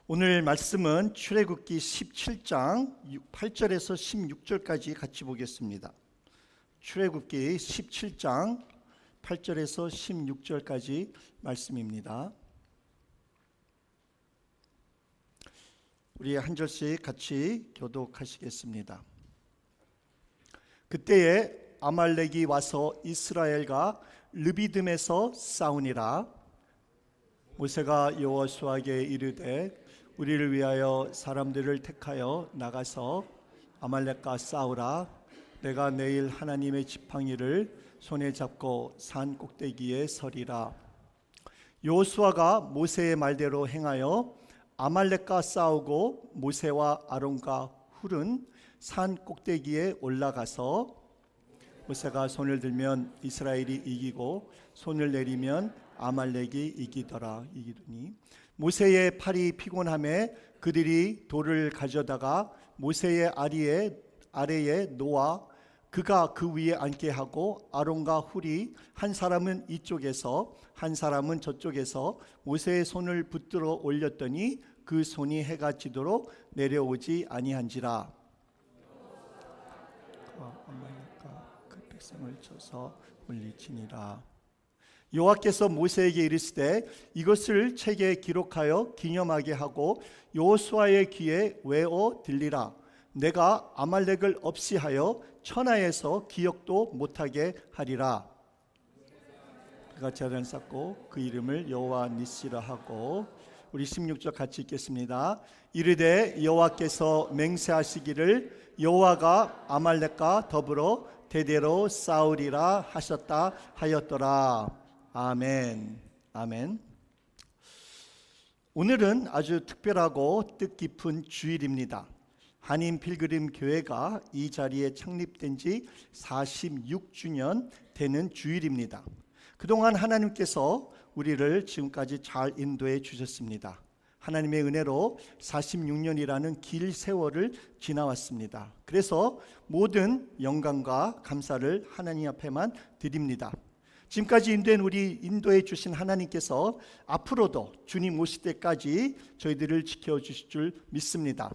오늘 말씀은 출애굽기 17장 8절에서 16절까지 같이 보겠습니다. 출애굽기 17장 8절에서 16절까지 말씀입니다. 우리 한 절씩 같이 교독하시겠습니다. 그때에 아말렉이 와서 이스라엘과 르비딤에서 싸우니라. 모세가 여호수아에게 이르되 우리를 위하여 사람들을 택하여 나가서 아말렉과 싸우라. 내가 내일 하나님의 지팡이를 손에 잡고 산 꼭대기에 서리라. 여호수아가 모세의 말대로 행하여 아말렉과 싸우고 모세와 아론과 훌은 산 꼭대기에 올라가서 모세가 손을 들면 이스라엘이 이기고 손을 내리면 아말렉이 이기더니 모세의 팔이 피곤함에 그들이 돌을 가져다가 모세의 아래에 놓아 그가 그 위에 앉게 하고 아론과 훌이 한 사람은 이쪽에서 한 사람은 저쪽에서 모세의 손을 붙들어 올렸더니 그 손이 해가 지도록 내려오지 아니한지라. 아말렉과 그 백성을 쳐서 물리치니라. 여호와께서 모세에게 이르시되 이것을 책에 기록하여 기념하게 하고 여호수아의 귀에 외어 들리라. 내가 아말렉을 없이하여 천하에서 기억도 못하게 하리라. 그가 제단을 쌓고 그 이름을 여호와 니시라 하고. 우리 16절 같이 읽겠습니다. 이르되 여호와께서 맹세하시기를 여호와가 아말렉과 더불어 대대로 싸우리라 하셨다 하였더라. 아멘. 아멘. 오늘은 아주 특별하고 뜻깊은 주일입니다. 한인 필그림 교회가 이 자리에 창립된 지 46주년 되는 주일입니다. 그동안 하나님께서 우리를 지금까지 잘 인도해 주셨습니다. 하나님의 은혜로 46년이라는 길 세월을 지나왔습니다. 그래서 모든 영광과 감사를 하나님 앞에만 드립니다. 지금까지 인도해 주신 하나님께서 앞으로도 주님 오실 때까지 저희들을 지켜주실 줄 믿습니다.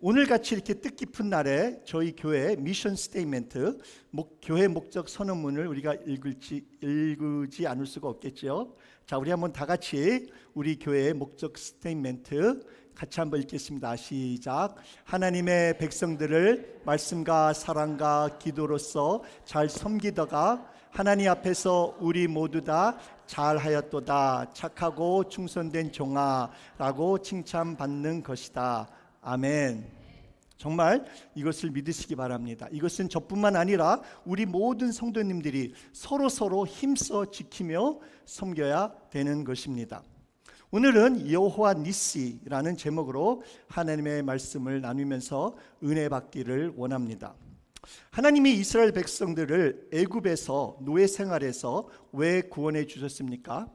오늘같이 이렇게 뜻깊은 날에 저희 교회 미션 스테이트먼트 교회 목적 선언문을 우리가 읽지 않을 수가 없겠죠. 자, 우리 한번 다 같이 우리 교회의 목적 스테이트먼트 같이 한번 읽겠습니다. 시작. 하나님의 백성들을 말씀과 사랑과 기도로서 잘 섬기다가 하나님 앞에서 우리 모두 다 잘하였도다. 착하고 충성된 종아라고 칭찬받는 것이다. 아멘. 정말 이것을 믿으시기 바랍니다. 이것은 저뿐만 아니라 우리 모든 성도님들이 서로 힘써 지키며 섬겨야 되는 것입니다. 오늘은 여호와 니시라는 제목으로 하나님의 말씀을 나누면서 은혜 받기를 원합니다. 하나님이 이스라엘 백성들을 애굽에서 노예 생활에서 왜 구원해 주셨습니까?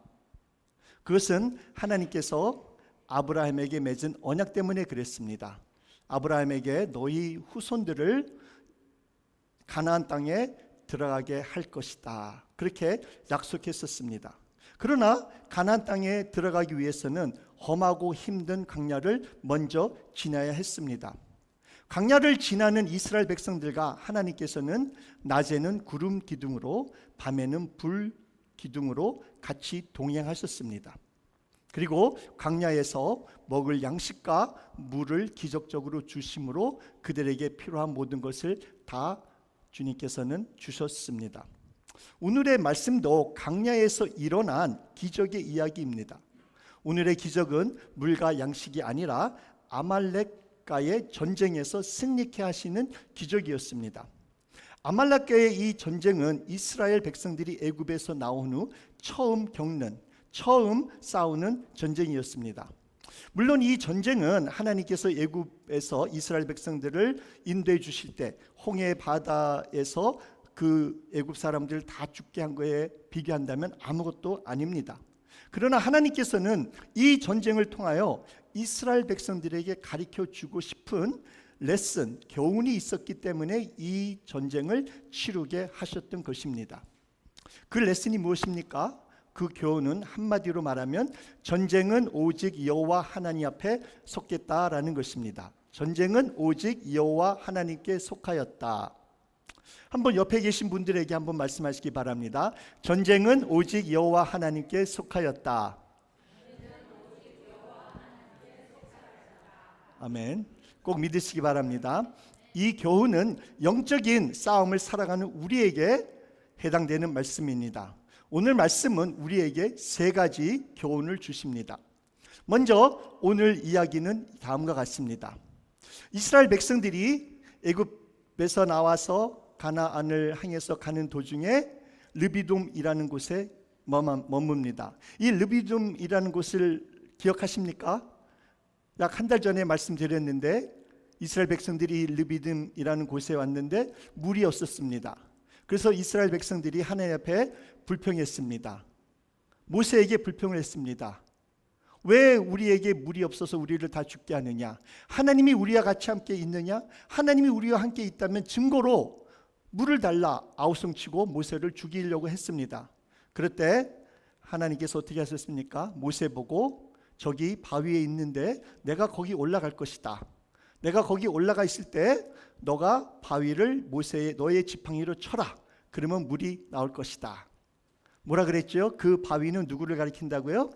그것은 하나님께서 아브라함에게 맺은 언약 때문에 그랬습니다. 아브라함에게 너희 후손들을 가나안 땅에 들어가게 할 것이다. 그렇게 약속했었습니다. 그러나 가나안 땅에 들어가기 위해서는 험하고 힘든 광야를 먼저 지나야 했습니다. 광야를 지나는 이스라엘 백성들과 하나님께서는 낮에는 구름 기둥으로 밤에는 불 기둥으로 같이 동행하셨습니다. 그리고 광야에서 먹을 양식과 물을 기적적으로 주심으로 그들에게 필요한 모든 것을 다 주님께서는 주셨습니다. 오늘의 말씀도 광야에서 일어난 기적의 이야기입니다. 오늘의 기적은 물과 양식이 아니라 아말렉과의 전쟁에서 승리케 하시는 기적이었습니다. 아말렉과의 이 전쟁은 이스라엘 백성들이 애굽에서 나온 후 처음 싸우는 전쟁이었습니다. 물론 이 전쟁은 하나님께서 애굽에서 이스라엘 백성들을 인도해 주실 때 홍해 바다에서 그 애굽 사람들을 다 죽게 한 거에 비교한다면 아무것도 아닙니다. 그러나 하나님께서는 이 전쟁을 통하여 이스라엘 백성들에게 가르쳐 주고 싶은 레슨, 교훈이 있었기 때문에 이 전쟁을 치르게 하셨던 것입니다. 그 레슨이 무엇입니까? 그 교훈은 한마디로 말하면 전쟁은 오직 여호와 하나님 앞에 속겠다라는 것입니다. 전쟁은 오직 여호와 하나님께 속하였다. 한번 옆에 계신 분들에게 한번 말씀하시기 바랍니다. 전쟁은 오직 여호와 하나님께 속하였다. 아멘. 꼭 믿으시기 바랍니다. 이 교훈은 영적인 싸움을 살아가는 우리에게 해당되는 말씀입니다. 오늘 말씀은 우리에게 세 가지 교훈을 주십니다. 먼저 오늘 이야기는 다음과 같습니다. 이스라엘 백성들이 애굽에서 나와서 가나안을 향해서 가는 도중에 르비딤이라는 곳에 머뭅니다. 이 르비딤이라는 곳을 기억하십니까? 약 한 달 전에 말씀드렸는데 이스라엘 백성들이 르비딤이라는 곳에 왔는데 물이 없었습니다. 그래서 이스라엘 백성들이 하나님 앞에 불평했습니다. 모세에게 불평을 했습니다. 왜 우리에게 물이 없어서 우리를 다 죽게 하느냐? 하나님이 우리와 같이 함께 있느냐? 하나님이 우리와 함께 있다면 증거로 물을 달라 아우성치고 모세를 죽이려고 했습니다. 그럴 때 하나님께서 어떻게 하셨습니까? 모세 보고 저기 바위에 있는데 내가 거기 올라갈 것이다. 내가 거기 올라가 있을 때 너가 바위를 너의 지팡이로 쳐라. 그러면 물이 나올 것이다. 뭐라 그랬죠? 그 바위는 누구를 가리킨다고요?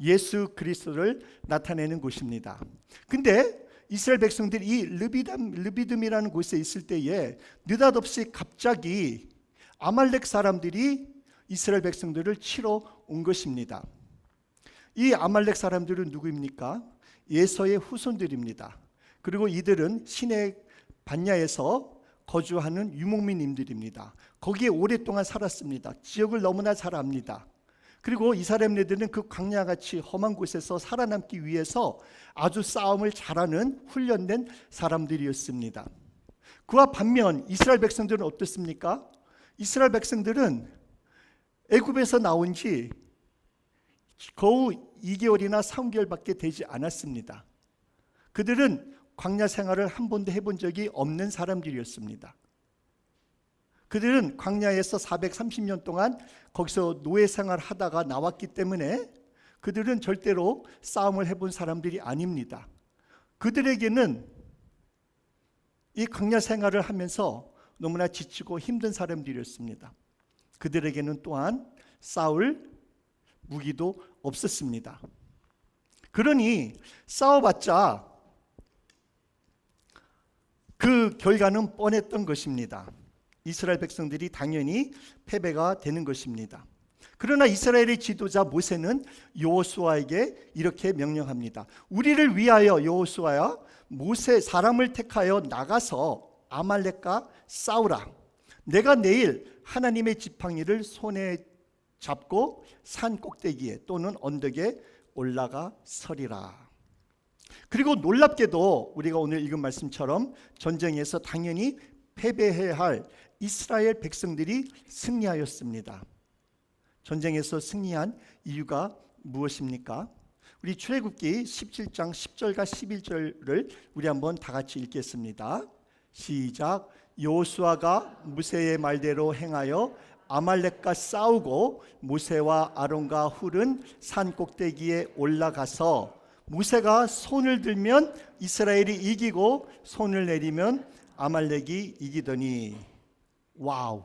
예수 그리스도를 나타내는 곳입니다. 근데 이스라엘 백성들이 이 르비딤이라는 곳에 있을 때에 느닷없이 갑자기 아말렉 사람들이 이스라엘 백성들을 치러 온 것입니다. 이 아말렉 사람들은 누구입니까? 예서의 후손들입니다. 그리고 이들은 시내 반야에서 거주하는 유목민님들입니다. 거기에 오랫동안 살았습니다. 지역을 너무나 잘 압니다. 그리고 이 사람들은 그 광야같이 험한 곳에서 살아남기 위해서 아주 싸움을 잘하는 훈련된 사람들이었습니다. 그와 반면 이스라엘 백성들은 어떻습니까? 이스라엘 백성들은 애굽에서 나온 지 겨우 2개월이나 3개월밖에 되지 않았습니다. 그들은 광야 생활을 한 번도 해본 적이 없는 사람들이었습니다. 그들은 광야에서 430년 동안 거기서 노예 생활을 하다가 나왔기 때문에 그들은 절대로 싸움을 해본 사람들이 아닙니다. 그들에게는 이 광야 생활을 하면서 너무나 지치고 힘든 사람들이었습니다. 그들에게는 또한 싸울 무기도 없었습니다. 그러니 싸워봤자 그 결과는 뻔했던 것입니다. 이스라엘 백성들이 당연히 패배가 되는 것입니다. 그러나 이스라엘의 지도자 모세는 여호수아에게 이렇게 명령합니다. 우리를 위하여 여호수아야, 모세 사람을 택하여 나가서 아말렉과 싸우라. 내가 내일 하나님의 지팡이를 손에 잡고 산 꼭대기에 또는 언덕에 올라가 서리라. 그리고 놀랍게도 우리가 오늘 읽은 말씀처럼 전쟁에서 당연히 패배해야 할 이스라엘 백성들이 승리하였습니다. 전쟁에서 승리한 이유가 무엇입니까? 우리 출애굽기 17장 10절과 11절을 우리 한번 다 같이 읽겠습니다. 시작. 여호수아가 모세의 말대로 행하여 아말렉과 싸우고 모세와 아론과 훌은 산 꼭대기에 올라가서 모세가 손을 들면 이스라엘이 이기고 손을 내리면 아말렉이 이기더니. 와우,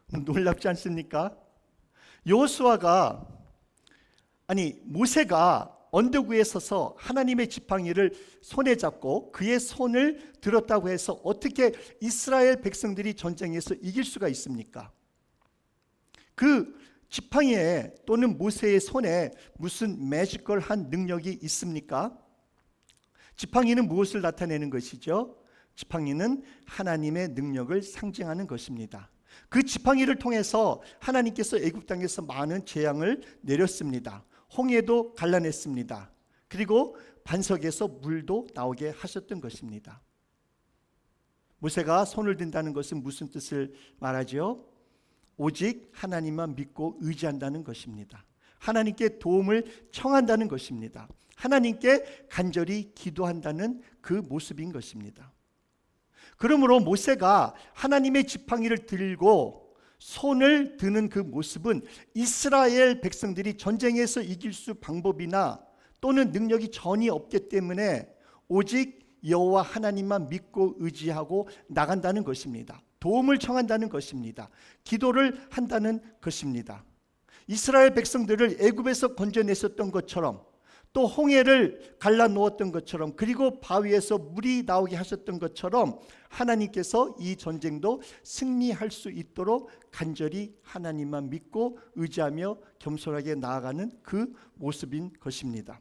놀랍지 않습니까? 모세가 언덕 위에 서서 하나님의 지팡이를 손에 잡고 그의 손을 들었다고 해서 어떻게 이스라엘 백성들이 전쟁에서 이길 수가 있습니까? 그 지팡이에 또는 모세의 손에 무슨 매지컬한 능력이 있습니까? 지팡이는 무엇을 나타내는 것이죠? 지팡이는 하나님의 능력을 상징하는 것입니다. 그 지팡이를 통해서 하나님께서 애굽 땅에서 많은 재앙을 내렸습니다. 홍해도 갈라냈습니다. 그리고 반석에서 물도 나오게 하셨던 것입니다. 모세가 손을 든다는 것은 무슨 뜻을 말하죠? 오직 하나님만 믿고 의지한다는 것입니다. 하나님께 도움을 청한다는 것입니다. 하나님께 간절히 기도한다는 그 모습인 것입니다. 그러므로 모세가 하나님의 지팡이를 들고 손을 드는 그 모습은 이스라엘 백성들이 전쟁에서 이길 수 방법이나 또는 능력이 전혀 없기 때문에 오직 여호와 하나님만 믿고 의지하고 나간다는 것입니다. 도움을 청한다는 것입니다. 기도를 한다는 것입니다. 이스라엘 백성들을 애굽에서 건져냈었던 것처럼, 또 홍해를 갈라놓았던 것처럼, 그리고 바위에서 물이 나오게 하셨던 것처럼 하나님께서 이 전쟁도 승리할 수 있도록 간절히 하나님만 믿고 의지하며 겸손하게 나아가는 그 모습인 것입니다.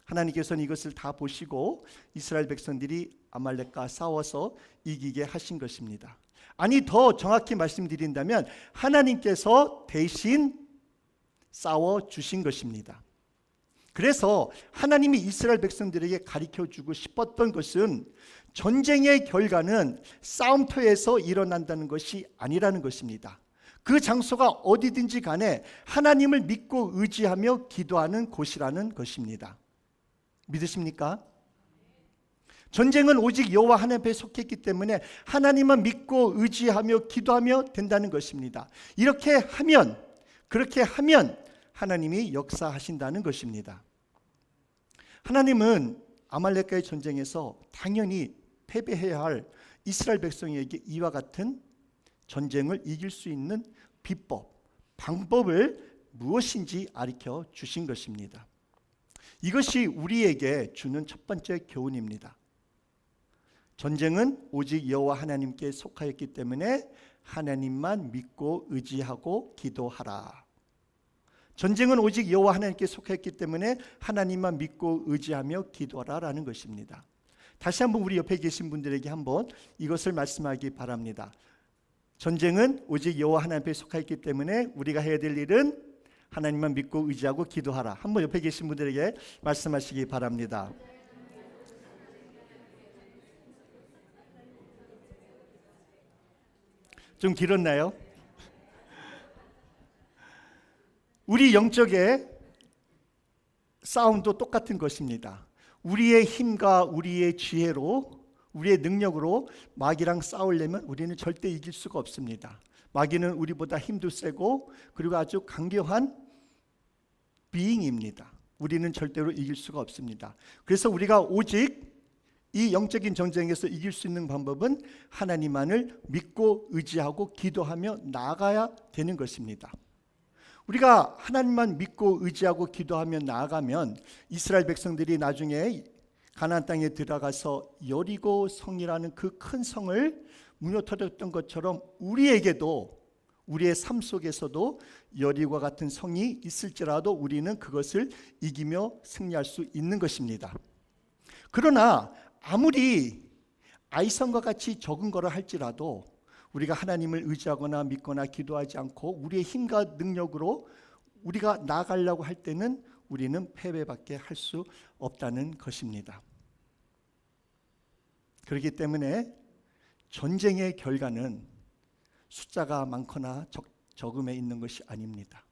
하나님께서는 이것을 다 보시고 이스라엘 백성들이 아말렉과 싸워서 이기게 하신 것입니다. 아니, 더 정확히 말씀드린다면 하나님께서 대신 싸워 주신 것입니다. 그래서 하나님이 이스라엘 백성들에게 가르쳐주고 싶었던 것은 전쟁의 결과는 싸움터에서 일어난다는 것이 아니라는 것입니다. 그 장소가 어디든지 간에 하나님을 믿고 의지하며 기도하는 곳이라는 것입니다. 믿으십니까? 전쟁은 오직 여호와 하나님 앞에 속했기 때문에 하나님만 믿고 의지하며 기도하며 된다는 것입니다. 그렇게 하면 하나님이 역사하신다는 것입니다. 하나님은 아말렉과의 전쟁에서 당연히 패배해야 할 이스라엘 백성에게 이와 같은 전쟁을 이길 수 있는 비법, 방법을 무엇인지 가르쳐 주신 것입니다. 이것이 우리에게 주는 첫 번째 교훈입니다. 전쟁은 오직 여호와 하나님께 속하였기 때문에 하나님만 믿고 의지하고 기도하라. 전쟁은 오직 여호와 하나님께 속했기 때문에 하나님만 믿고 의지하며 기도하라라는 것입니다. 다시 한번 우리 옆에 계신 분들에게 한번 이것을 말씀하기 바랍니다. 전쟁은 오직 여호와 하나님께 속하였기 때문에 우리가 해야 될 일은 하나님만 믿고 의지하고 기도하라. 한번 옆에 계신 분들에게 말씀하시기 바랍니다. 좀 길었나요? 우리 영적의 싸움도 똑같은 것입니다. 우리의 힘과 우리의 지혜로, 우리의 능력으로 마귀랑 싸우려면 우리는 절대 이길 수가 없습니다. 마귀는 우리보다 힘도 세고 그리고 아주 강경한 비잉입니다. 우리는 절대로 이길 수가 없습니다. 그래서 우리가 오직 이 영적인 전쟁에서 이길 수 있는 방법은 하나님만을 믿고 의지하고 기도하며 나아가야 되는 것입니다. 우리가 하나님만 믿고 의지하고 기도하며 나아가면 이스라엘 백성들이 나중에 가나안 땅에 들어가서 여리고 성이라는 그 큰 성을 무너뜨렸던 것처럼 우리에게도, 우리의 삶 속에서도 여리고와 같은 성이 있을지라도 우리는 그것을 이기며 승리할 수 있는 것입니다. 그러나 아무리 아이성과 같이 적은 거라 할지라도 우리가 하나님을 의지하거나 믿거나 기도하지 않고 우리의 힘과 능력으로 우리가 나아가려고 할 때는 우리는 패배밖에 할 수 없다는 것입니다. 그렇기 때문에 전쟁의 결과는 숫자가 많거나 적음에 있는 것이 아닙니다.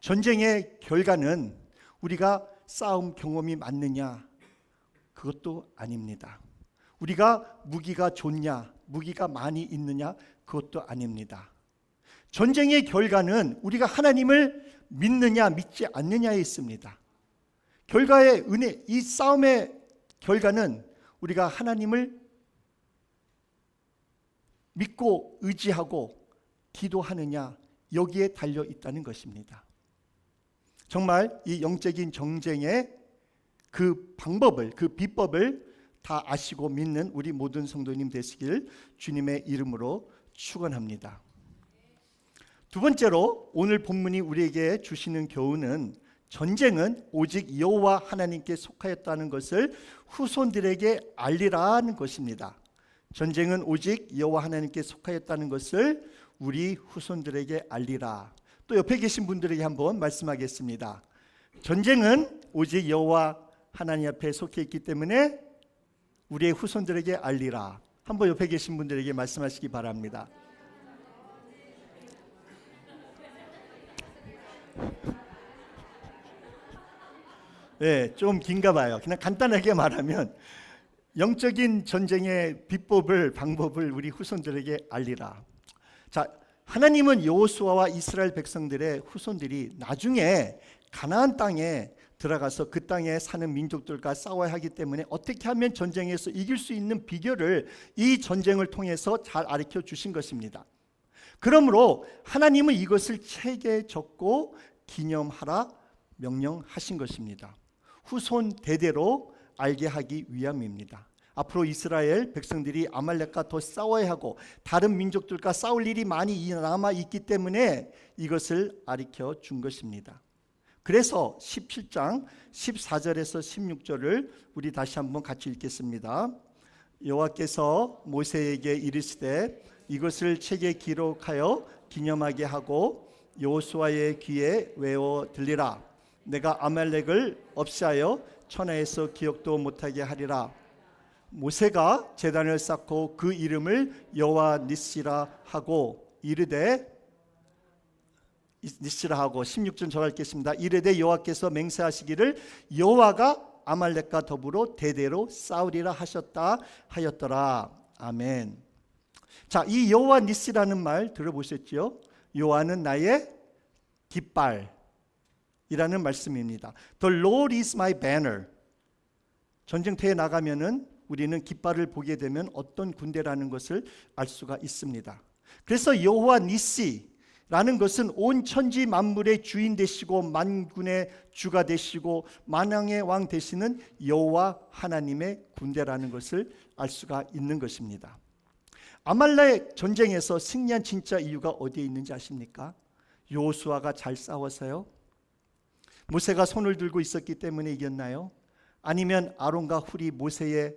전쟁의 결과는 우리가 싸움 경험이 많느냐, 그것도 아닙니다. 우리가 무기가 좋냐, 무기가 많이 있느냐, 그것도 아닙니다. 전쟁의 결과는 우리가 하나님을 믿느냐 믿지 않느냐에 있습니다. 결과의 은혜, 이 싸움의 결과는 우리가 하나님을 믿고 의지하고 기도하느냐, 여기에 달려 있다는 것입니다. 정말 이 영적인 전쟁의 그 방법을, 그 비법을 다 아시고 믿는 우리 모든 성도님 되시길 주님의 이름으로 축원합니다. 두 번째로 오늘 본문이 우리에게 주시는 교훈은 전쟁은 오직 여호와 하나님께 속하였다는 것을 후손들에게 알리라는 것입니다. 전쟁은 오직 여호와 하나님께 속하였다는 것을 우리 후손들에게 알리라. 또 옆에 계신 분들에게 한번 말씀하겠습니다. 전쟁은 오직 여호와 하나님 앞에 속해 있기 때문에 우리의 후손들에게 알리라. 한번 옆에 계신 분들에게 말씀하시기 바랍니다. 네, 좀 긴가 봐요. 그냥 간단하게 말하면 영적인 전쟁의 비법을, 방법을 우리 후손들에게 알리라. 자, 하나님은 여호수아와 이스라엘 백성들의 후손들이 나중에 가나안 땅에 들어가서 그 땅에 사는 민족들과 싸워야 하기 때문에 어떻게 하면 전쟁에서 이길 수 있는 비결을 이 전쟁을 통해서 잘 가르쳐 주신 것입니다. 그러므로 하나님은 이것을 책에 적고 기념하라 명령하신 것입니다. 후손 대대로 알게 하기 위함입니다. 앞으로 이스라엘 백성들이 아말렉과 더 싸워야 하고 다른 민족들과 싸울 일이 많이 남아 있기 때문에 이것을 가르쳐 준 것입니다. 그래서 17장 14절에서 16절을 우리 다시 한번 같이 읽겠습니다. 여호와께서 모세에게 이르시되 이것을 책에 기록하여 기념하게 하고 여호수아의 귀에 외워 들리라. 내가 아말렉을 없이하여 천하에서 기억도 못하게 하리라. 모세가 제단을 쌓고 그 이름을 여호와 니시라 하고 이르되 니시라 하고 16절 저 읽겠습니다. 이르되 여호와께서 맹세하시기를 여호와가 아말렉과 더불어 대대로 싸우리라 하셨다 하였더라. 아멘. 자, 이 여호와 니시라는 말 들어보셨죠? 여호와는 나의 깃발이라는 말씀입니다. The Lord is my banner. 전쟁터에 나가면은 우리는 깃발을 보게 되면 어떤 군대라는 것을 알 수가 있습니다. 그래서 여호와 니시라는 것은 온 천지 만물의 주인 되시고 만군의 주가 되시고 만왕의 왕 되시는 여호와 하나님의 군대라는 것을 알 수가 있는 것입니다. 아말렉 전쟁에서 승리한 진짜 이유가 어디에 있는지 아십니까? 여호수아가 잘 싸워서요? 모세가 손을 들고 있었기 때문에 이겼나요? 아니면 아론과 훌이 모세의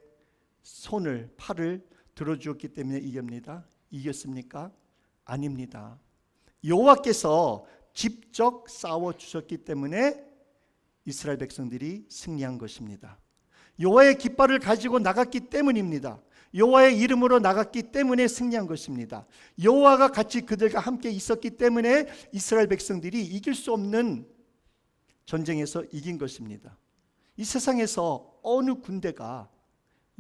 손을 팔을 들어주었기 때문에 이겼습니까? 아닙니다. 여호와께서 직접 싸워주셨기 때문에 이스라엘 백성들이 승리한 것입니다. 여호와의 깃발을 가지고 나갔기 때문입니다. 여호와의 이름으로 나갔기 때문에 승리한 것입니다. 여호와가 같이 그들과 함께 있었기 때문에 이스라엘 백성들이 이길 수 없는 전쟁에서 이긴 것입니다. 이 세상에서 어느 군대가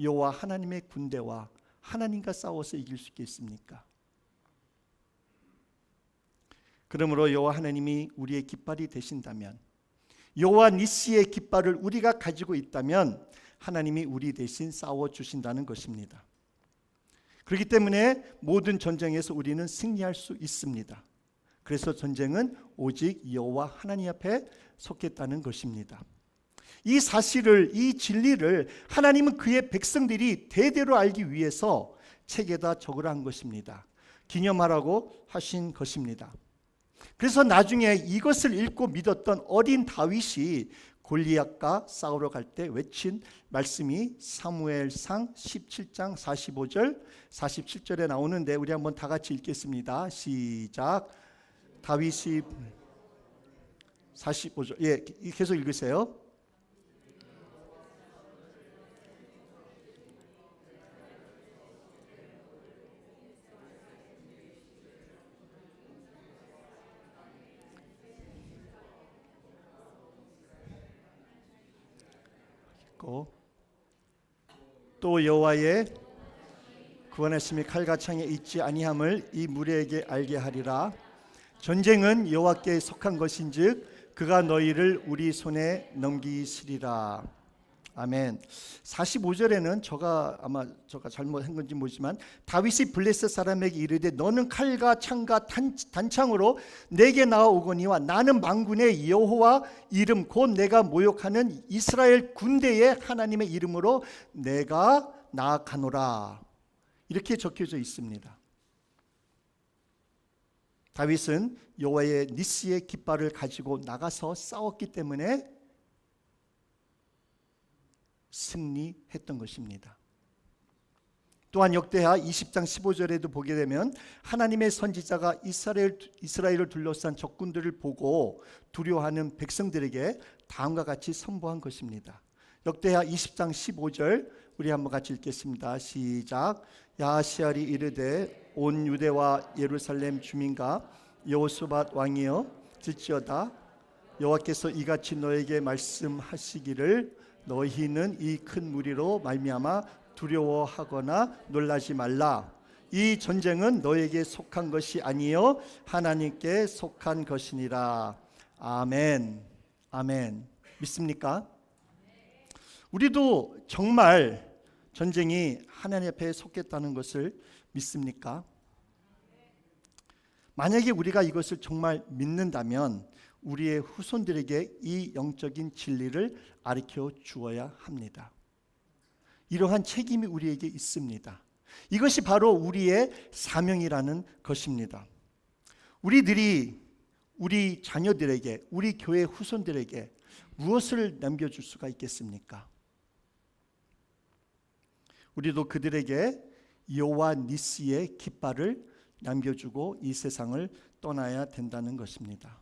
여호와 하나님의 군대와 하나님과 싸워서 이길 수 있겠습니까? 그러므로 여호와 하나님이 우리의 깃발이 되신다면, 여호와 니시의 깃발을 우리가 가지고 있다면 하나님이 우리 대신 싸워주신다는 것입니다. 그렇기 때문에 모든 전쟁에서 우리는 승리할 수 있습니다. 그래서 전쟁은 오직 여호와 하나님 앞에 속했다는 것입니다. 이 사실을, 이 진리를 하나님은 그의 백성들이 대대로 알기 위해서 책에다 적으라 한 것입니다. 기념하라고 하신 것입니다. 그래서 나중에 이것을 읽고 믿었던 어린 다윗이 골리앗과 싸우러 갈 때 외친 말씀이 사무엘상 17장 45절 47절에 나오는데 우리 한번 다 같이 읽겠습니다. 시작. 다윗이 45절 계속 읽으세요. 또 여호와의 구원하심이 칼과 창에 있지 아니함을 이 무리에게 알게 하리라. 전쟁은 여호와께 속한 것인즉 그가 너희를 우리 손에 넘기시리라. 아멘. 45절에는 제가 잘못한 건지 모르지만 다윗이 블레셋 사람에게 이르되 너는 칼과 창과 단창으로 내게 나아오거니와 나는 만군의 여호와 이름 곧 내가 모욕하는 이스라엘 군대의 하나님의 이름으로 내가 나아가노라. 이렇게 적혀져 있습니다. 다윗은 여호와의 니시의 깃발을 가지고 나가서 싸웠기 때문에 승리했던 것입니다. 또한 역대하 20장 15절에도 보게 되면 하나님의 선지자가 이스라엘을 둘러싼 적군들을 보고 두려워하는 백성들에게 다음과 같이 선포한 것입니다. 역대하 20장 15절 우리 한번 같이 읽겠습니다. 시작. 야하시알이 이르되 온 유대와 예루살렘 주민과 여호사밧 왕이여 듣지어다. 여호와께서 이같이 너에게 말씀하시기를 너희는 이 큰 무리로 말미암아 두려워하거나 놀라지 말라. 이 전쟁은 너에게 속한 것이 아니요 하나님께 속한 것이니라. 아멘. 아멘. 믿습니까? 우리도 정말 전쟁이 하나님 앞에 속했다는 것을 믿습니까? 만약에 우리가 이것을 정말 믿는다면 우리의 후손들에게 이 영적인 진리를 가르쳐 주어야 합니다. 이러한 책임이 우리에게 있습니다. 이것이 바로 우리의 사명이라는 것입니다. 우리들이 우리 자녀들에게, 우리 교회 후손들에게 무엇을 남겨줄 수가 있겠습니까? 우리도 그들에게 여호와 니시의 깃발을 남겨주고 이 세상을 떠나야 된다는 것입니다.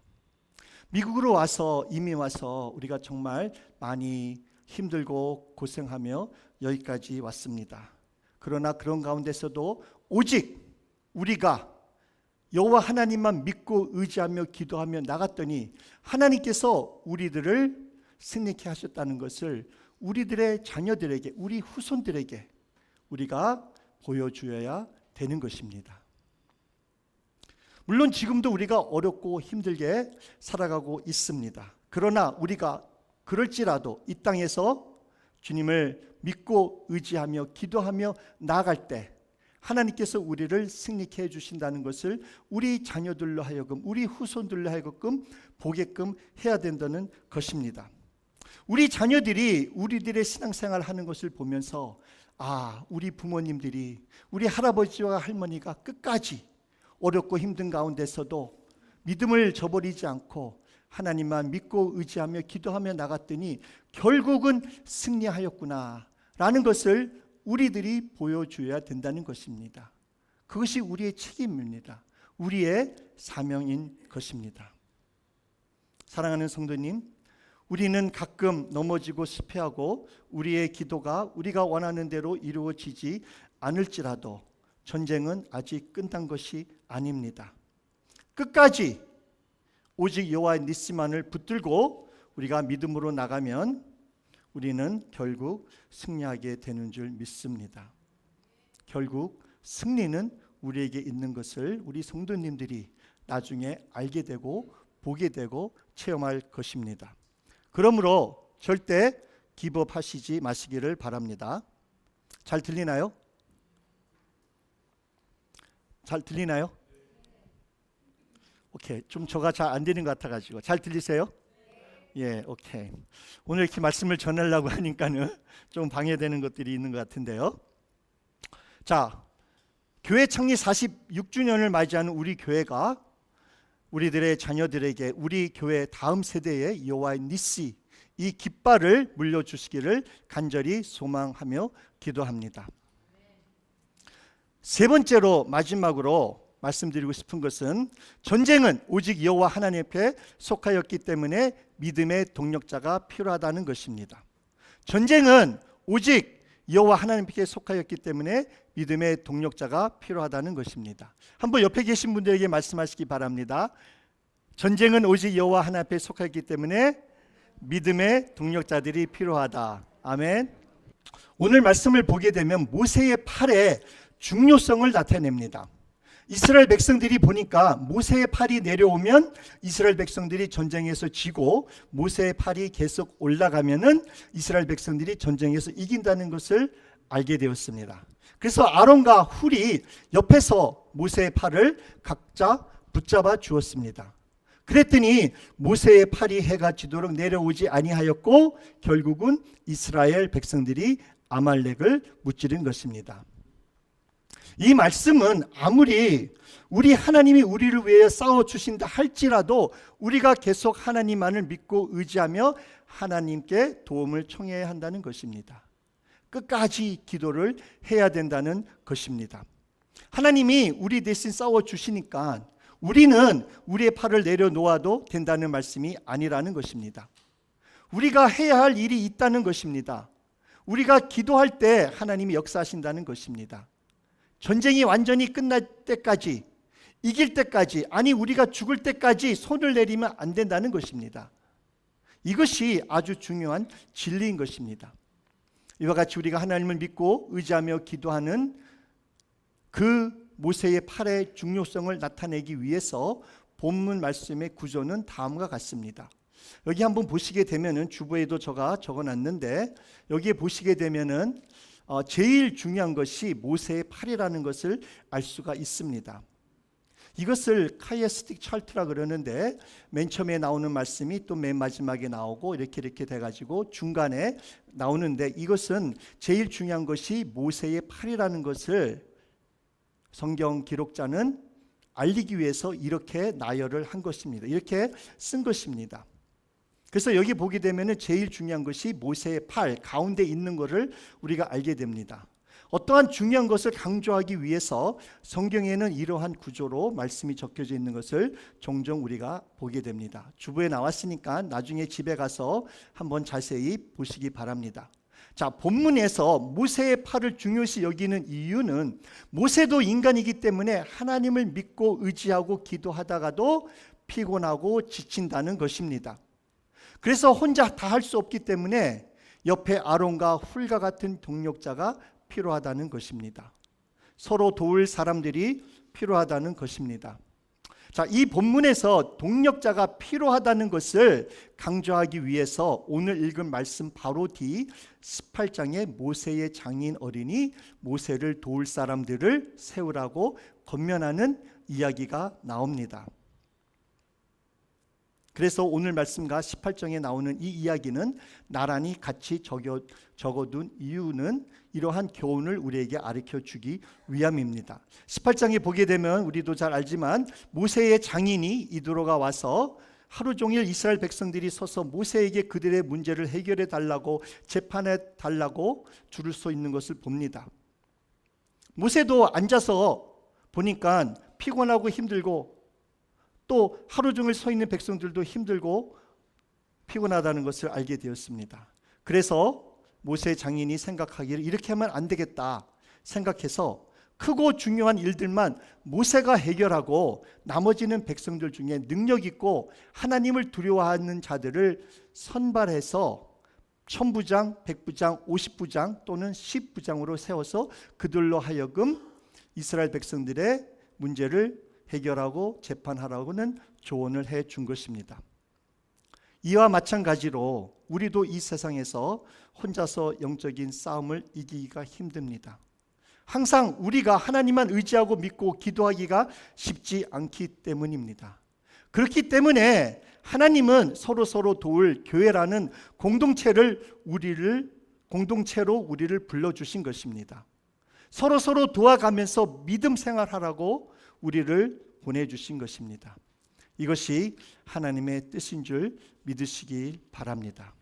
미국으로 와서, 이미 와서 우리가 정말 많이 힘들고 고생하며 여기까지 왔습니다. 그러나 그런 가운데서도 오직 우리가 여호와 하나님만 믿고 의지하며 기도하며 나갔더니 하나님께서 우리들을 승리케 하셨다는 것을 우리들의 자녀들에게, 우리 후손들에게 우리가 보여주어야 되는 것입니다. 물론 지금도 우리가 어렵고 힘들게 살아가고 있습니다. 그러나 우리가 그럴지라도 이 땅에서 주님을 믿고 의지하며 기도하며 나아갈 때 하나님께서 우리를 승리케 해주신다는 것을 우리 자녀들로 하여금, 우리 후손들로 하여금 보게끔 해야 된다는 것입니다. 우리 자녀들이 우리들의 신앙생활을 하는 것을 보면서 우리 부모님들이, 우리 할아버지와 할머니가 끝까지 어렵고 힘든 가운데서도 믿음을 저버리지 않고 하나님만 믿고 의지하며 기도하며 나갔더니 결국은 승리하였구나 라는 것을 우리들이 보여줘야 된다는 것입니다. 그것이 우리의 책임입니다. 우리의 사명인 것입니다. 사랑하는 성도님, 우리는 가끔 넘어지고 실패하고 우리의 기도가 우리가 원하는 대로 이루어지지 않을지라도 전쟁은 아직 끝난 것이 아닙니다. 끝까지 오직 여호와의 니시만을 붙들고 우리가 믿음으로 나가면 우리는 결국 승리하게 되는 줄 믿습니다. 결국 승리는 우리에게 있는 것을 우리 성도님들이 나중에 알게 되고 보게 되고 체험할 것입니다. 그러므로 절대 기법하시지 마시기를 바랍니다. 잘 들리나요? 잘 들리나요? 오케이. 좀 저가 잘 안 되는 것 같아가지고. 잘 들리세요? 예, 오케이. 오늘 이렇게 말씀을 전하려고 하니까는 좀 방해되는 것들이 있는 것 같은데요. 자, 교회 창립 46주년을 맞이하는 우리 교회가 우리들의 자녀들에게 우리 교회 다음 세대의 여호와의 니시, 이 깃발을 물려주시기를 간절히 소망하며 기도합니다. 세 번째로 마지막으로 말씀드리고 싶은 것은 전쟁은 오직 여호와 하나님 앞에 속하였기 때문에 믿음의 동력자가 필요하다는 것입니다. 전쟁은 오직 여호와 하나님께 속하였기 때문에 믿음의 동력자가 필요하다는 것입니다. 한번 옆에 계신 분들에게 말씀하시기 바랍니다. 전쟁은 오직 여호와 하나님 앞에 속하였기 때문에 믿음의 동력자들이 필요하다. 아멘. 오늘 말씀을 보게 되면 모세의 팔의 중요성을 나타냅니다. 이스라엘 백성들이 보니까 모세의 팔이 내려오면 이스라엘 백성들이 전쟁에서 지고 모세의 팔이 계속 올라가면은 이스라엘 백성들이 전쟁에서 이긴다는 것을 알게 되었습니다. 그래서 아론과 훌이 옆에서 모세의 팔을 각자 붙잡아 주었습니다. 그랬더니 모세의 팔이 해가 지도록 내려오지 아니하였고 결국은 이스라엘 백성들이 아말렉을 무찌른 것입니다. 이 말씀은 아무리 우리 하나님이 우리를 위해 싸워주신다 할지라도 우리가 계속 하나님만을 믿고 의지하며 하나님께 도움을 청해야 한다는 것입니다. 끝까지 기도를 해야 된다는 것입니다. 하나님이 우리 대신 싸워주시니까 우리는 우리의 팔을 내려놓아도 된다는 말씀이 아니라는 것입니다. 우리가 해야 할 일이 있다는 것입니다. 우리가 기도할 때 하나님이 역사하신다는 것입니다. 전쟁이 완전히 끝날 때까지, 이길 때까지, 아니 우리가 죽을 때까지 손을 내리면 안 된다는 것입니다. 이것이 아주 중요한 진리인 것입니다. 이와 같이 우리가 하나님을 믿고 의지하며 기도하는 그 모세의 팔의 중요성을 나타내기 위해서 본문 말씀의 구조는 다음과 같습니다. 여기 한번 보시게 되면은, 주보에도 제가 적어놨는데, 여기에 보시게 되면은 제일 중요한 것이 모세의 팔이라는 것을 알 수가 있습니다. 이것을 카이에스틱 차트라 그러는데, 맨 처음에 나오는 말씀이 또 맨 마지막에 나오고 이렇게 돼가지고 중간에 나오는데, 이것은 제일 중요한 것이 모세의 팔이라는 것을 성경 기록자는 알리기 위해서 이렇게 나열을 한 것입니다. 이렇게 쓴 것입니다. 그래서 여기 보게 되면 제일 중요한 것이 모세의 팔 가운데 있는 것을 우리가 알게 됩니다. 어떠한 중요한 것을 강조하기 위해서 성경에는 이러한 구조로 말씀이 적혀져 있는 것을 종종 우리가 보게 됩니다. 주보에 나왔으니까 나중에 집에 가서 한번 자세히 보시기 바랍니다. 자, 본문에서 모세의 팔을 중요시 여기는 이유는, 모세도 인간이기 때문에 하나님을 믿고 의지하고 기도하다가도 피곤하고 지친다는 것입니다. 그래서 혼자 다 할 수 없기 때문에 옆에 아론과 훌과 같은 동력자가 필요하다는 것입니다. 서로 도울 사람들이 필요하다는 것입니다. 자, 이 본문에서 동력자가 필요하다는 것을 강조하기 위해서 오늘 읽은 말씀 바로 뒤 18장에 모세의 장인 어린이 모세를 도울 사람들을 세우라고 권면하는 이야기가 나옵니다. 그래서 오늘 말씀과 18장에 나오는 이 이야기는 나란히 같이 적어둔 이유는 이러한 교훈을 우리에게 가르쳐 주기 위함입니다. 18장에 보게 되면 우리도 잘 알지만 모세의 장인이 이드로가 와서 하루 종일 이스라엘 백성들이 서서 모세에게 그들의 문제를 해결해 달라고, 재판해 달라고 줄을 서 있는 것을 봅니다. 모세도 앉아서 보니까 피곤하고 힘들고, 또 하루 종일 서 있는 백성들도 힘들고 피곤하다는 것을 알게 되었습니다. 그래서 모세 장인이 생각하기를 이렇게 하면 안 되겠다 생각해서 크고 중요한 일들만 모세가 해결하고 나머지는 백성들 중에 능력 있고 하나님을 두려워하는 자들을 선발해서 1000부장, 100부장, 50부장 또는 10부장으로 세워서 그들로 하여금 이스라엘 백성들의 문제를 해결하고 재판하라고는 조언을 해 준 것입니다. 이와 마찬가지로 우리도 이 세상에서 혼자서 영적인 싸움을 이기기가 힘듭니다. 항상 우리가 하나님만 의지하고 믿고 기도하기가 쉽지 않기 때문입니다. 그렇기 때문에 하나님은 서로 도울 교회라는 공동체로 우리를 불러주신 것입니다. 서로 도와가면서 믿음 생활하라고 우리를 보내주신 것입니다. 이것이 하나님의 뜻인 줄 믿으시길 바랍니다.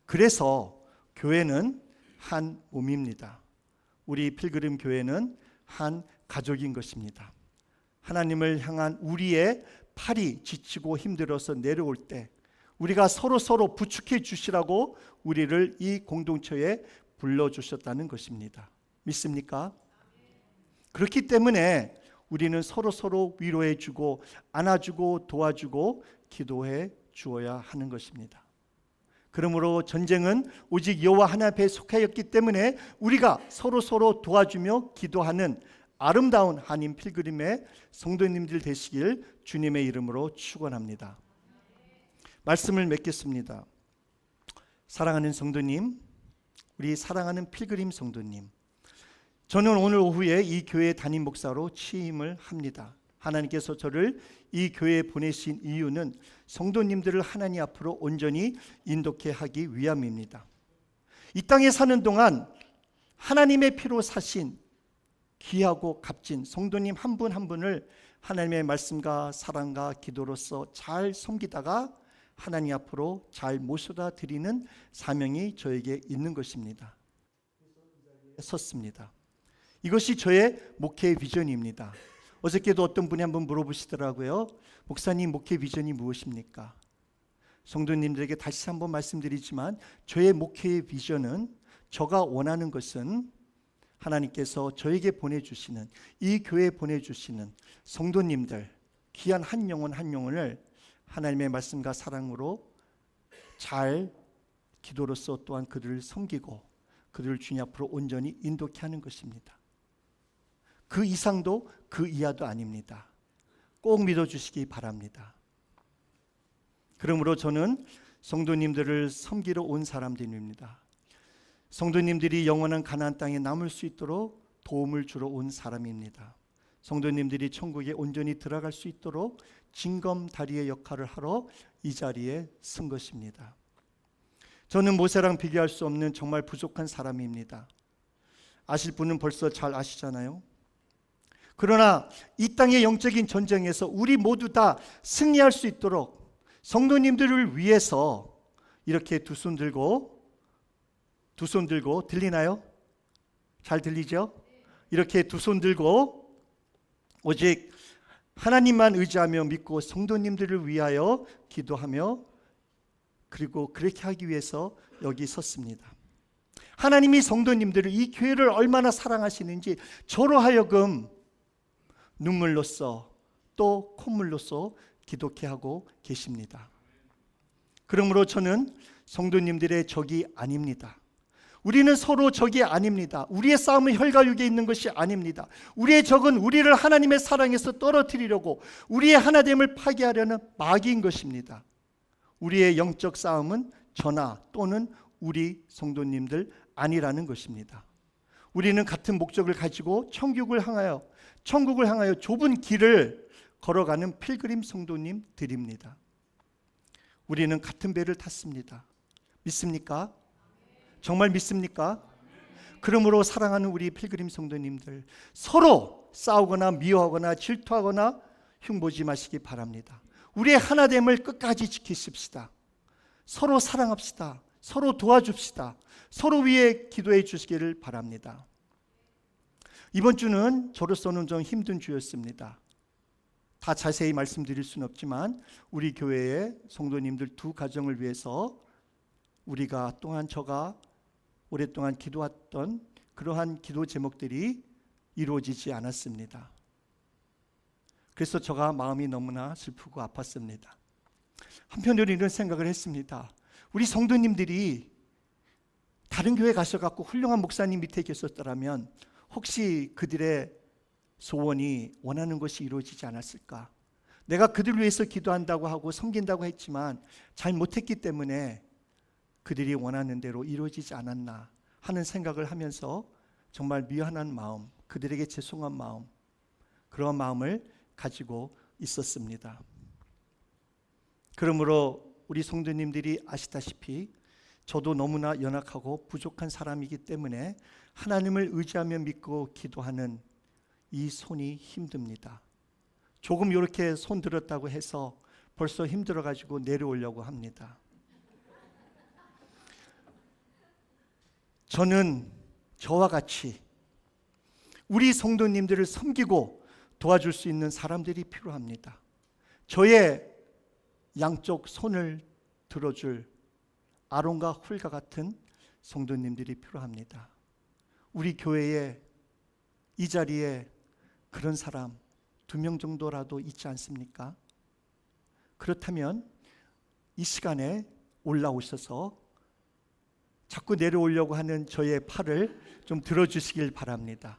그래서 교회는 한 몸입니다. 우리 필그림 교회는 한 가족인 것입니다. 하나님을 향한 우리의 팔이 지치고 힘들어서 내려올 때 우리가 서로 부축해 주시라고 우리를 이 공동체에 불러주셨다는 것입니다. 믿습니까? 그렇기 때문에 우리는 서로 위로해 주고 안아주고 도와주고 기도해 주어야 하는 것입니다. 그러므로 전쟁은 오직 여호와 하나님 앞에 속하였기 때문에 우리가 서로 도와주며 기도하는 아름다운 한인 필그림의 성도님들 되시길 주님의 이름으로 축원합니다. 말씀을 맺겠습니다. 사랑하는 성도님, 우리 사랑하는 필그림 성도님, 저는 오늘 오후에 이 교회 담임 목사로 취임을 합니다. 하나님께서 저를 이 교회에 보내신 이유는 성도님들을 하나님 앞으로 온전히 인도케 하기 위함입니다. 이 땅에 사는 동안 하나님의 피로 사신 귀하고 값진 성도님 한 분 한 분을 하나님의 말씀과 사랑과 기도로서 잘 섬기다가 하나님 앞으로 잘 모셔다 드리는 사명이 저에게 있는 것입니다. 섰습니다. 이것이 저의 목회 비전입니다. 어저께도 어떤 분이 한번 물어보시더라고요. 목사님, 목회 비전이 무엇입니까? 성도님들에게 다시 한번 말씀드리지만 저의 목회의 비전은, 제가 원하는 것은 하나님께서 저에게 보내주시는, 이 교회에 보내주시는 성도님들, 귀한 한 영혼 한 영혼을 하나님의 말씀과 사랑으로 잘 기도로서 또한 그들을 섬기고 그들을 주님 앞으로 온전히 인도케 하는 것입니다. 그 이상도 그 이하도 아닙니다. 꼭 믿어주시기 바랍니다. 그러므로 저는 성도님들을 섬기러 온 사람들입니다. 성도님들이 영원한 가나안 땅에 남을 수 있도록 도움을 주러 온 사람입니다. 성도님들이 천국에 온전히 들어갈 수 있도록 징검다리의 역할을 하러 이 자리에 쓴 것입니다. 저는 모세랑 비교할 수 없는 정말 부족한 사람입니다. 아실 분은 벌써 잘 아시잖아요. 그러나 이 땅의 영적인 전쟁에서 우리 모두 다 승리할 수 있도록 성도님들을 위해서 이렇게 두 손 들고 들리나요? 잘 들리죠? 이렇게 두 손 들고 오직 하나님만 의지하며 믿고 성도님들을 위하여 기도하며 그리고 그렇게 하기 위해서 여기 섰습니다. 하나님이 성도님들을, 이 교회를 얼마나 사랑하시는지 저로 하여금 눈물로써 또 콧물로써 기도케 하고 계십니다. 그러므로 저는 성도님들의 적이 아닙니다. 우리는 서로 적이 아닙니다. 우리의 싸움은 혈과 육에 있는 것이 아닙니다. 우리의 적은 우리를 하나님의 사랑에서 떨어뜨리려고 우리의 하나됨을 파괴하려는 마귀인 것입니다. 우리의 영적 싸움은 저나 또는 우리 성도님들 아니라는 것입니다. 우리는 같은 목적을 가지고 천국을 향하여 좁은 길을 걸어가는 필그림 성도님들입니다. 우리는 같은 배를 탔습니다. 믿습니까? 정말 믿습니까? 그러므로 사랑하는 우리 필그림 성도님들, 서로 싸우거나 미워하거나 질투하거나 흉보지 마시기 바랍니다. 우리의 하나됨을 끝까지 지키십시다. 서로 사랑합시다. 서로 도와줍시다. 서로 위해 기도해 주시기를 바랍니다. 이번 주는 저로서는 좀 힘든 주였습니다. 다 자세히 말씀드릴 수는 없지만 우리 교회의 성도님들 두 가정을 위해서 우리가 제가 오랫동안 기도했던 그러한 기도 제목들이 이루어지지 않았습니다. 그래서 제가 마음이 너무나 슬프고 아팠습니다. 한편으로 이런 생각을 했습니다. 우리 성도님들이 다른 교회 가셔갖고 훌륭한 목사님 밑에 계셨더라면 혹시 그들의 소원이 원하는 것이 이루어지지 않았을까? 내가 그들을 위해서 기도한다고 하고 섬긴다고 했지만 잘 못했기 때문에 그들이 원하는 대로 이루어지지 않았나 하는 생각을 하면서 정말 미안한 마음, 그들에게 죄송한 마음, 그런 마음을 가지고 있었습니다. 그러므로 우리 성도님들이 아시다시피 저도 너무나 연약하고 부족한 사람이기 때문에 하나님을 의지하며 믿고 기도하는 이 손이 힘듭니다. 조금 이렇게 손 들었다고 해서 벌써 힘들어가지고 내려오려고 합니다. 저는 저와 같이 우리 성도님들을 섬기고 도와줄 수 있는 사람들이 필요합니다. 저의 양쪽 손을 들어줄 아론과 훌과 같은 성도님들이 필요합니다. 우리 교회에 이 자리에 그런 사람 2명 정도라도 있지 않습니까? 그렇다면 이 시간에 올라오셔서 자꾸 내려오려고 하는 저의 팔을 좀 들어주시길 바랍니다.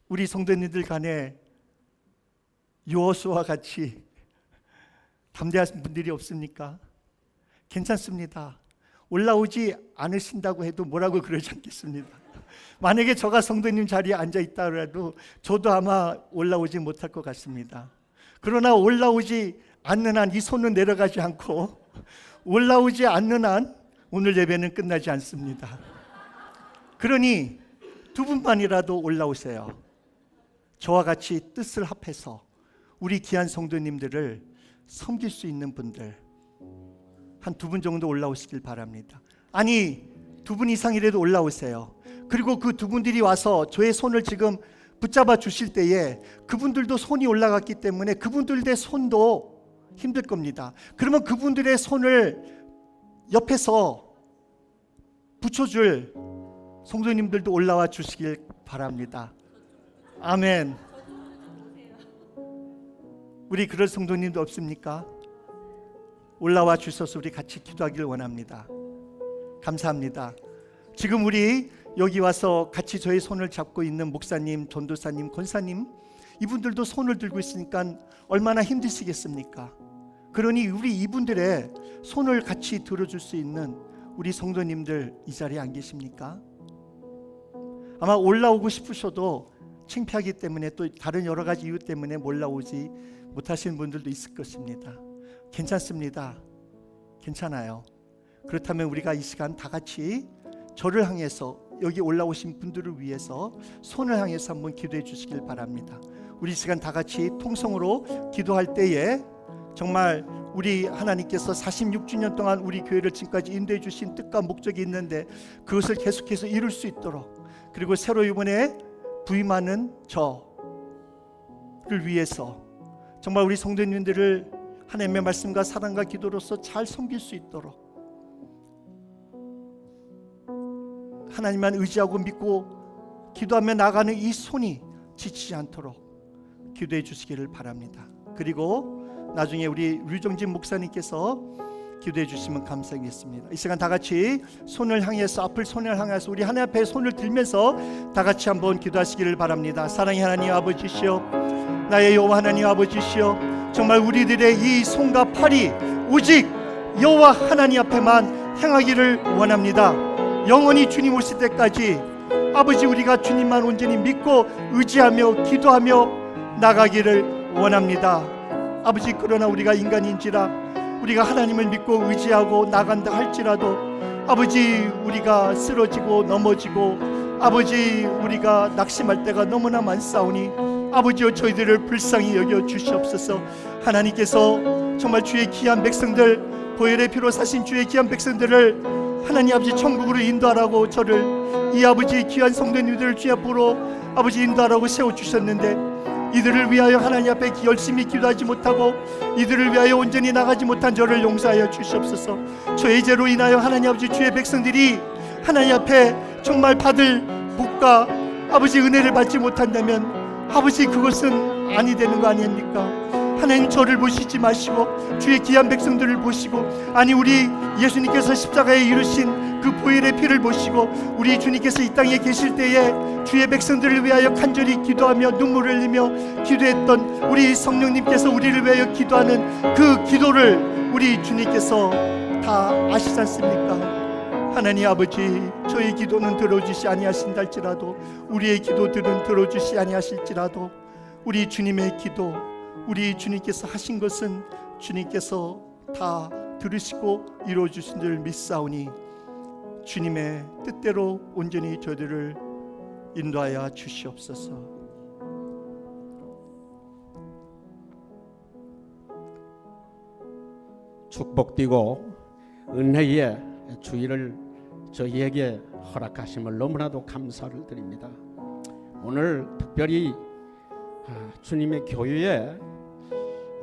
우리 성도님들 간에 여호수아와 같이 담대하신 분들이 없습니까? 괜찮습니다. 올라오지 않으신다고 해도 뭐라고 그러지 않겠습니다. 만약에 저가 성도님 자리에 앉아 있다 하더라도 저도 아마 올라오지 못할 것 같습니다. 그러나 올라오지 않는 한 이 손은 내려가지 않고 올라오지 않는 한 오늘 예배는 끝나지 않습니다. 그러니 두 분만이라도 올라오세요. 저와 같이 뜻을 합해서 우리 귀한 성도님들을 섬길 수 있는 분들 한 2분 정도 올라오시길 바랍니다. 아니 2분 이상이라도 올라오세요. 그리고 그 2분들이 와서 저의 손을 지금 붙잡아 주실 때에 그분들도 손이 올라갔기 때문에 그분들의 손도 힘들 겁니다. 그러면 그분들의 손을 옆에서 붙여줄 성도님들도 올라와 주시길 바랍니다. 아멘. 우리 그럴 성도님도 없습니까? 올라와 주셔서 우리 같이 기도하기를 원합니다. 감사합니다. 지금 우리 여기 와서 같이 저의 손을 잡고 있는 목사님, 전도사님, 권사님, 이분들도 손을 들고 있으니까 얼마나 힘드시겠습니까? 그러니 우리 이분들의 손을 같이 들어줄 수 있는 우리 성도님들 이 자리에 안 계십니까? 아마 올라오고 싶으셔도 창피하기 때문에 또 다른 여러 가지 이유 때문에 올라오지 못하시는 분들도 있을 것입니다. 괜찮습니다. 괜찮아요. 그렇다면 우리가 이 시간 다 같이 저를 향해서, 여기 올라오신 분들을 위해서 손을 향해서 한번 기도해 주시길 바랍니다. 우리 시간 다 같이 통성으로 기도할 때에 정말 우리 하나님께서 46주년 동안 우리 교회를 지금까지 인도해 주신 뜻과 목적이 있는데 그것을 계속해서 이룰 수 있도록, 그리고 새로 이번에 부임하는 저를 위해서 정말 우리 성도님들을 하나님의 말씀과 사랑과 기도로서 잘 섬길 수 있도록 하나님만 의지하고 믿고 기도하며 나가는 이 손이 지치지 않도록 기도해 주시기를 바랍니다. 그리고 나중에 우리 류정진 목사님께서 기도해 주시면 감사하겠습니다. 이 시간 다 같이 손을 향해서, 앞을 손을 향해서 우리 하나님 앞에 손을 들면서 다 같이 한번 기도하시기를 바랍니다. 사랑의 하나님 아버지시여, 나의 여호와 하나님 아버지시여, 정말 우리들의 이 손과 팔이 오직 여호와 하나님 앞에만 행하기를 원합니다. 영원히 주님 오실 때까지 아버지 우리가 주님만 온전히 믿고 의지하며 기도하며 나가기를 원합니다. 아버지, 그러나 우리가 인간인지라 우리가 하나님을 믿고 의지하고 나간다 할지라도 아버지 우리가 쓰러지고 넘어지고 아버지 우리가 낙심할 때가 너무나 많사오니 아버지여 저희들을 불쌍히 여겨 주시옵소서. 하나님께서 정말 주의 귀한 백성들, 보혈의 피로 사신 주의 귀한 백성들을 하나님 아버지 천국으로 인도하라고 저를, 이 아버지 귀한 성도님들을 주의 앞으로 아버지 인도하라고 세워주셨는데 이들을 위하여 하나님 앞에 열심히 기도하지 못하고 이들을 위하여 온전히 나가지 못한 저를 용서하여 주시옵소서. 저의 죄로 인하여 하나님 아버지 주의 백성들이 하나님 앞에 정말 받을 복과 아버지 은혜를 받지 못한다면 아버지 그것은 아니 되는 거 아닙니까? 하나님 저를 보시지 마시고 주의 귀한 백성들을 보시고, 아니 우리 예수님께서 십자가에 이루신 그 보혈의 피를 보시고 우리 주님께서 이 땅에 계실 때에 주의 백성들을 위하여 간절히 기도하며 눈물을 흘리며 기도했던 우리 성령님께서 우리를 위하여 기도하는 그 기도를 우리 주님께서 다 아시지 않습니까? 하나님 아버지, 저희 기도는 들어주시 아니하신다 할지라도, 우리의 기도들은 들어주시 아니하실지라도 우리 주님의 기도, 우리 주님께서 하신 것은 주님께서 다 들으시고 이루어주신 줄 믿사오니 주님의 뜻대로 온전히 저희들을 인도하여 주시옵소서. 축복되고 은혜의 주의를 저희에게 허락하심을 너무나도 감사를 드립니다. 오늘 특별히 주님의 교회에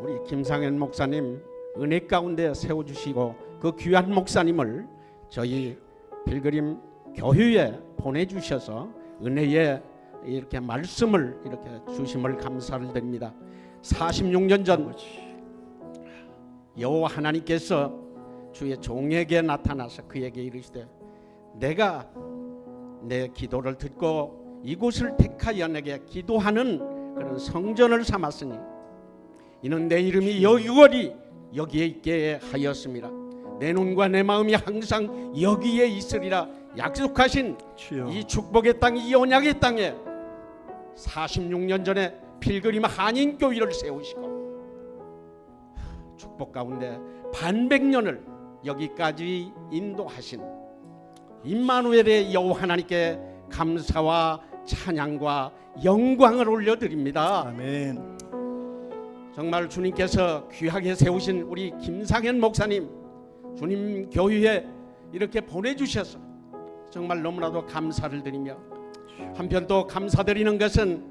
우리 김상현 목사님 은혜 가운데 세워주시고 그 귀한 목사님을 저희 필그림 교회에 보내주셔서 은혜의 이렇게 말씀을 이렇게 주심을 감사를 드립니다. 46년 전 여호와 하나님께서 주의 종에게 나타나서 그에게 이르시되 내가 내 기도를 듣고 이곳을 택하여 내게 기도하는 그런 성전을 삼았으니 이는 내 이름이 여기거리 여기에 있게 하였습니다. 내 눈과 내 마음이 항상 여기에 있으리라 약속하신 주여. 이 축복의 땅, 이 언약의 땅에 46년 전에 필그림 한인교회를 세우시고 축복 가운데 반백년을 여기까지 인도하신 임마누엘의 여호와 하나님께 감사와 찬양과 영광을 올려드립니다. 아멘. 정말 주님께서 귀하게 세우신 우리 김상현 목사님 주님 교회에 이렇게 보내주셔서 정말 너무나도 감사를 드리며, 한편 또 감사드리는 것은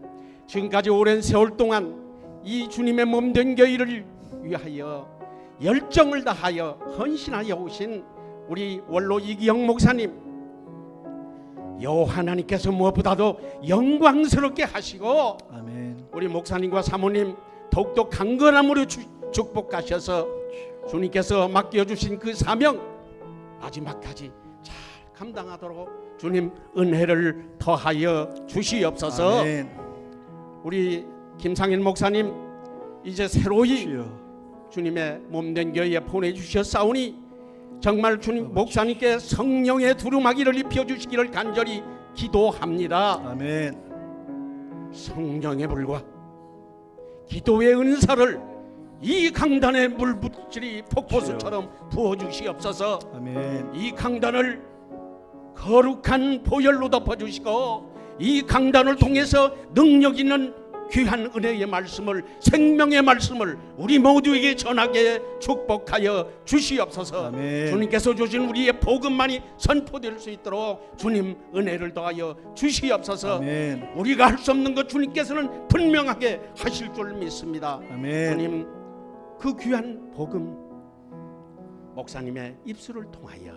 지금까지 오랜 세월 동안 이 주님의 몸된 교회를 위하여 열정을 다하여 헌신하여 오신 우리 원로 이기영 목사님, 여호와 하나님께서 무엇보다도 영광스럽게 하시고 아멘. 우리 목사님과 사모님 더욱더 강건함으로 축복하셔서 주님께서 맡겨주신 그 사명 마지막까지 잘 감당하도록 주님 은혜를 더하여 주시옵소서. 아멘. 우리 김상인 목사님 이제 새로이 주여. 주님의 몸된 교회에 보내주셨사오니 정말 주님 목사님께 성령의 두루마기를 입혀주시기를 간절히 기도합니다. 아멘. 성령의 불과 기도의 은사를 이 강단의 물붓질이 폭포수처럼 부어주시옵소서. 아멘. 이 강단을 거룩한 보혈로 덮어주시고 이 강단을 통해서 능력 있는 귀한 은혜의 말씀을, 생명의 말씀을 우리 모두에게 전하게 축복하여 주시옵소서. 아멘. 주님께서 주신 우리의 복음만이 선포될 수 있도록 주님 은혜를 더하여 주시옵소서. 아멘. 우리가 할 수 없는 것 주님께서는 분명하게 하실 줄 믿습니다. 아멘. 주님 그 귀한 복음 목사님의 입술을 통하여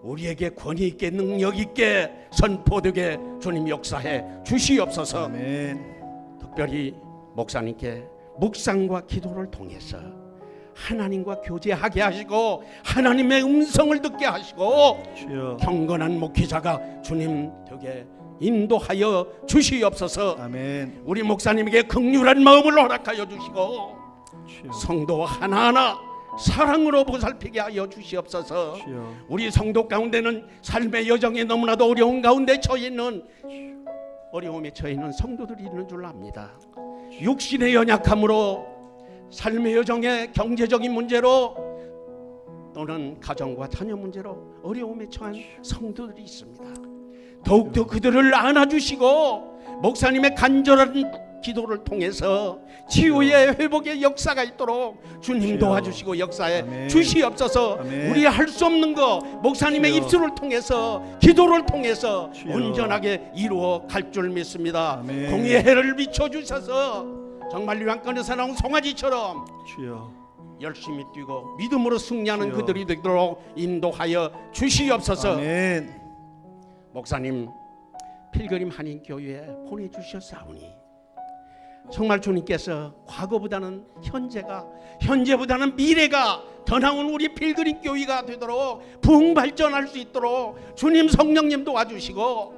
우리에게 권위 있게 능력 있게 선포되게 주님 역사해 주시옵소서. 아멘. 특별히 목사님께 묵상과 기도를 통해서 하나님과 교제하게 하시고 하나님의 음성을 듣게 하시고 주여. 경건한 목회자가 주님 덕에 인도하여 주시옵소서. 아멘. 우리 목사님에게 긍휼한 마음을 허락하여 주시고 주여. 성도 하나하나 사랑으로 보살피게 하여 주시옵소서. 주여. 우리 성도 가운데는 삶의 여정이 너무나도 어려운 가운데 처해 있는 어려움에 처해 있는 성도들이 있는 줄 압니다. 육신의 연약함으로 삶의 여정에 경제적인 문제로 또는 가정과 자녀 문제로 어려움에 처한 성도들이 있습니다. 더욱더 그들을 안아주시고 목사님의 간절한 기도를 통해서 치유의 회복의 역사가 있도록 주님 도와주시고 역사에 아멘. 주시옵소서. 아멘. 우리 할 수 없는 거 목사님의 주여. 입술을 통해서 기도를 통해서 주여. 온전하게 이루어 갈 줄 믿습니다. 아멘. 공의의 해를 비춰주셔서 정말 요한권에서 나온 송아지처럼 주여. 열심히 뛰고 믿음으로 승리하는 주여. 그들이 되도록 인도하여 주시옵소서. 아멘. 목사님 필그림 한인교회에 보내주셨사오니 정말 주님께서 과거보다는 현재보다는 미래가 더 나은 우리 필그림 교회가 되도록 부흥 발전할 수 있도록 주님 성령님 도와주시고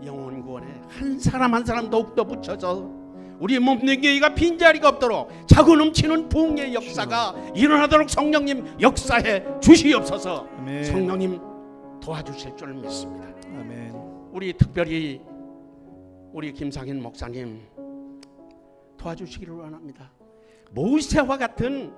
영혼 구원에 한 사람 한 사람 더욱더 붙여서 우리 몸된 교회가 빈자리가 없도록 차고 넘치는 부흥의 역사가 일어나도록 성령님 역사해 주시옵소서. 아멘. 성령님 도와주실 줄 믿습니다. 아멘. 우리 특별히 우리 김상인 목사님 도와주시기를 원합니다. 모세와 같은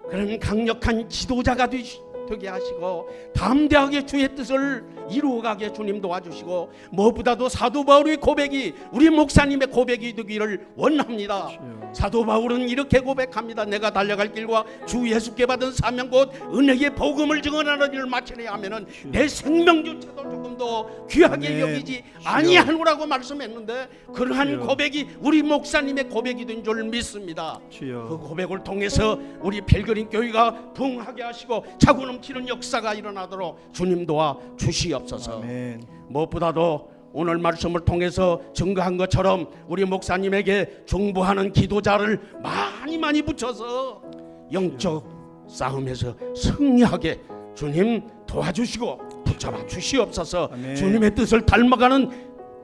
그런 강력한 지도자가 되게 하시고 담대하게 주의 뜻을 이루어가게 주님 도와주시고 무엇보다도 사도 바울의 고백이 우리 목사님의 고백이 되기를 원합니다. 주여. 사도 바울은 이렇게 고백합니다. 내가 달려갈 길과 주 예수께 받은 사명 곧 은혜의 복음을 증언하는 일을 마치려 하면은 내 생명조차도 조금 더 귀하게 아멘. 여기지 주여. 아니하노라고 말씀했는데 그러한 주여. 고백이 우리 목사님의 고백이 된 줄 믿습니다. 그 주여. 고백을 통해서 우리 벨그린 교회가 부흥하게 하시고 차고 넘치는 역사가 일어나도록 주님 도와 주시옵소서. 아멘. 무엇보다도 오늘 말씀을 통해서 증거한 것처럼 우리 목사님에게 중보하는 기도자를 많이 붙여서 영적 싸움에서 승리하게 주님 도와주시고 붙잡아 주시옵소서. 아멘. 주님의 뜻을 닮아가는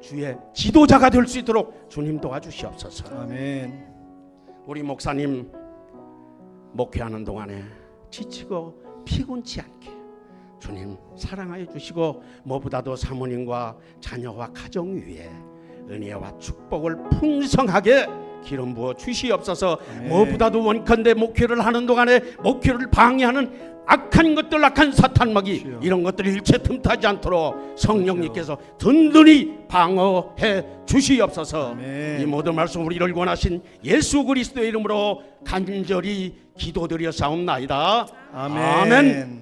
주의 지도자가 될 수 있도록 주님 도와주시옵소서. 아멘. 우리 목사님 목회하는 동안에 지치고 피곤치 않게 주님 사랑하여 주시고 무엇보다도 사모님과 자녀와 가정 위에 은혜와 축복을 풍성하게 기름 부어 주시옵소서. 아멘. 무엇보다도 원컨대 목회를 하는 동안에 목회를 방해하는 악한 것들, 악한 사탄막이 주여. 이런 것들이 일체 틈타지 않도록 성령님께서 든든히 방어해 주시옵소서. 아멘. 이 모든 말씀 우리를 권하신 예수 그리스도의 이름으로 간절히 기도드려 사옵나이다. 아멘. 아멘.